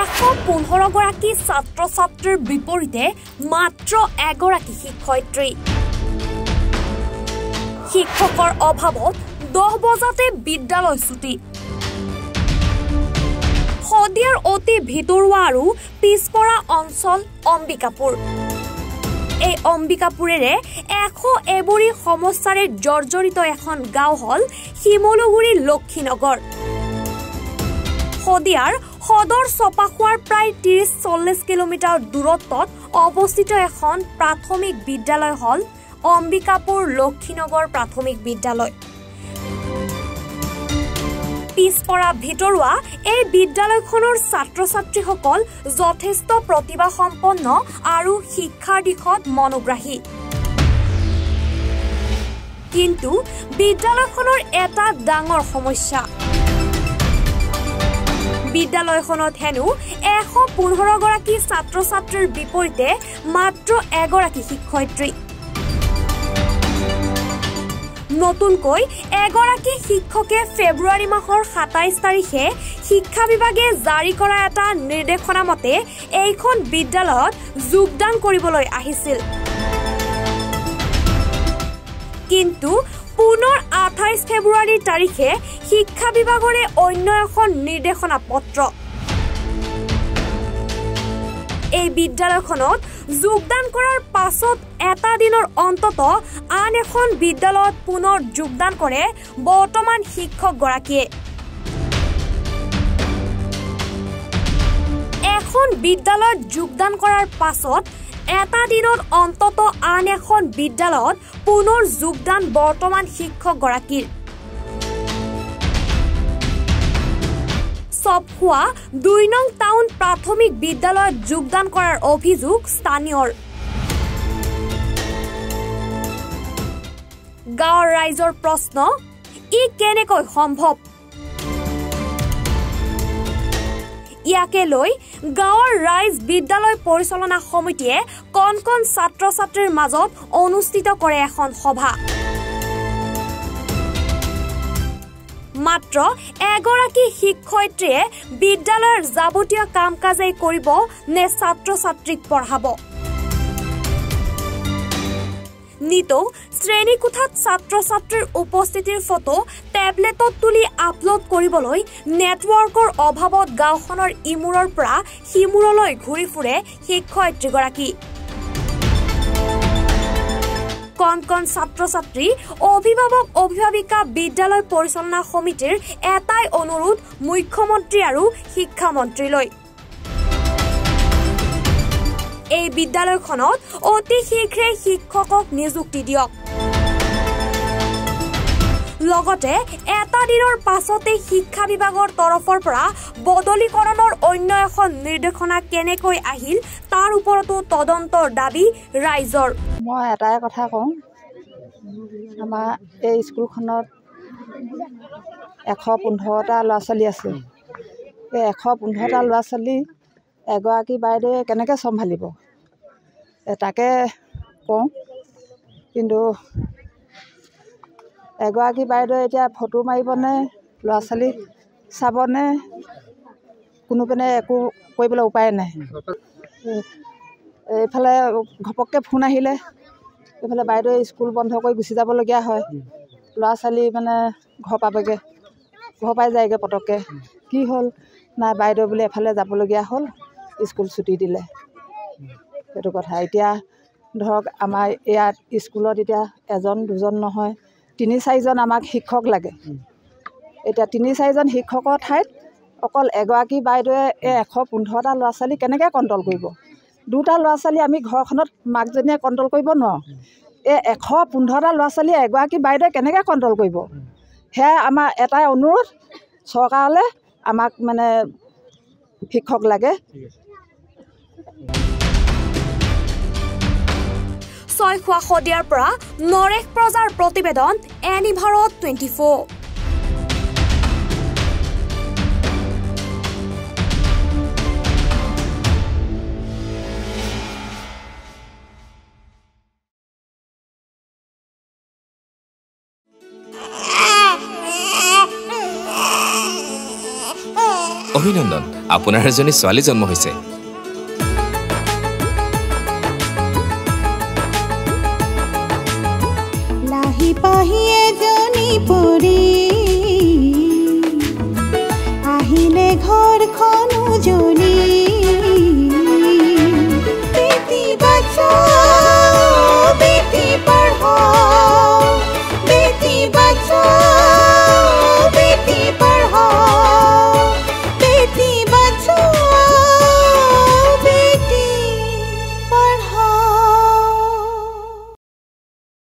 115 গৰাকী ছাত্ৰ-ছাত্ৰীৰ বিপৰীতে মাত্ৰ এগৰাকী শিক্ষয়িত্ৰী। শিক্ষকৰ অভাৱত 10 বজাতে বিদ্যালয় ছুটি। শদিয়াৰ অতি ভিতৰুৱা আৰু পিছপৰা অঞ্চল অম্বিকাপুৰ। এই অম্বিকাপুৰেৰে 100 এবুৰি সমস্যাৰে জৰ্জৰিত এখন গাঁও হ'ল শিমলুগুৰি লক্ষীনগৰ। শদিয়াৰ সদৰ চপাখোৱাৰ প্ৰায় 30-40 কিলোমিটাৰ দূৰত্বত অৱস্থিত এখন প্ৰাথমিক বিদ্যালয় হ'ল অম্বিকাপুৰ লক্ষীনগৰ প্ৰাথমিক বিদ্যালয়। পিছপৰা ভিতৰুৱা এই বিদ্যালয়খনৰ ছাত্ৰ-ছাত্ৰীসকল যথেষ্ট প্ৰতিভাসম্পন্ন আৰু শিক্ষাৰ দিশত মনোগ্ৰাহী। কিন্তু বিদ্যালয়খনৰ এটা ডাঙৰ সমস্যা, বিদ্যালয়খনত হেনো 115 গৰাকী ছাত্ৰ-ছাত্ৰীৰ বিপৰীতে মাত্ৰ এগৰাকী শিক্ষয়িত্ৰী। নতুনকৈ এগৰাকী শিক্ষকে ফেব্ৰুৱাৰী মাহৰ 27 তাৰিখে শিক্ষা বিভাগে জাৰি কৰা এটা নিৰ্দেশনা মতে এইখন বিদ্যালয়ত যোগদান কৰিবলৈ আহিছিল। কিন্তু পুনৰ 28 ফেব্ৰুৱাৰী তাৰিখে শিক্ষা বিভাগৰে অন্য এখন নিৰ্দেশনা পত্ৰ। এই বিদ্যালয়খনত যোগদান কৰাৰ পাছত এটা দিনৰ অন্তত আন এখন বিদ্যালয়ত পুনৰ যোগদান কৰে বৰ্তমান শিক্ষকগৰাকীয়ে। এখন বিদ্যালয়ত যোগদান কৰাৰ পাছত এটা দিনত অন্তত আন এখন বিদ্যালয়ত পুনৰ যোগদান বৰ্তমান শিক্ষকগৰাকীৰ। চপখোৱা 2 নং টাউন প্ৰাথমিক বিদ্যালয়ত যোগদান কৰাৰ অভিযোগ স্থানীয়ৰ। গাঁৱৰ ৰাইজৰ প্ৰশ্ন, ই কেনেকৈ সম্ভৱ? ইয়াকে লৈ গাঁৱৰ ৰাইজ বিদ্যালয় পৰিচালনা সমিতিয়ে কণ কণ ছাত্ৰ-ছাত্ৰীৰ মাজত অনুষ্ঠিত কৰে এখন সভা। মাত্ৰ এগৰাকী শিক্ষয়িত্ৰীয়ে বিদ্যালয়ৰ যাৱতীয় কাম কাজেই কৰিব নে ছাত্ৰ-ছাত্ৰীক পঢ়াব? নিতৌ শ্ৰেণীকোঠাত ছাত্ৰ-ছাত্ৰীৰ উপস্থিতিৰ ফটো টেবলেটত তুলি আপলোড কৰিবলৈ নেটৱৰ্কৰ অভাৱত গাঁওখনৰ ইমূৰৰ পৰা সিমূৰলৈ ঘূৰি ফুৰে শিক্ষয়িত্ৰীগৰাকী। কণ কণ ছাত্ৰ-ছাত্ৰী, অভিভাৱক অভিভাৱিকা বিদ্যালয় পৰিচালনা সমিতিৰ এটাই অনুৰোধ মুখ্যমন্ত্ৰী আৰু শিক্ষামন্ত্ৰীলৈ। এই বিদ্যালয়খনত অতি শীঘ্ৰে শিক্ষকক নিযুক্তি দিয়ক। লগতে এটা দিনৰ পাছতে শিক্ষা বিভাগৰ তৰফৰ পৰা বদলীকৰণৰ অন্য এখন নিৰ্দেশনা কেনেকৈ আহিল তাৰ ওপৰতো তদন্তৰ দাবী ৰাইজৰ। মই এটাই কথা কওঁ, আমাৰ এই স্কুলখনত 115টা ল'ৰা ছোৱালী আছে। এই 115টা ল'ৰা ছোৱালী এগৰাকী বাইদেৱে কেনেকৈ চম্ভালিব তাকে কওঁ। কিন্তু এগৰাকী বাইদেৱে এতিয়া ফটো মাৰিবনে, ল'ৰা ছোৱালীক চাবনে, কোনোপিনে একো কৰিবলৈ উপায় নাই। এইফালে ঘপককৈ ফোন আহিলে এইফালে বাইদেৱে স্কুল বন্ধ কৰি গুচি যাবলগীয়া হয়। ল'ৰা ছোৱালী মানে ঘৰ পাবগৈ, ঘৰ পাই যায়গৈ পটককৈ। কি হ'ল, নাই বাইদেউ বোলে এফালে যাবলগীয়া হ'ল, স্কুল ছুটি দিলে। সেইটো কথা। এতিয়া ধৰক আমাৰ ইয়াত স্কুলত এতিয়া 1-2জন নহয়, 3-4জন আমাক শিক্ষক লাগে। এতিয়া 3-4জন শিক্ষকৰ ঠাইত অকল এগৰাকী বাইদেৱে এই 115টা ল'ৰা ছোৱালী কেনেকৈ কণ্ট্ৰল কৰিব? 2টা ল'ৰা ছোৱালী আমি ঘৰখনত মাকজনীয়ে কণ্ট্ৰল কৰিব নোৱাৰোঁ। এই 115টা ল'ৰা ছোৱালী এগৰাকী বাইদেৱে কেনেকৈ কণ্ট্ৰল কৰিব? সেয়া আমাৰ এটাই অনুৰোধ, চৰকাৰলৈ আমাক মানে শিক্ষক লাগে। ছয়খোৱা শদিয়াৰ পৰা নৰেশ প্ৰজাৰ প্ৰতিবেদন, এনি ভাৰত 24। অভিনন্দন, আপোনাৰ এজনী ছোৱালী জন্ম হৈছে। লাহি পাহি এজনী পৰি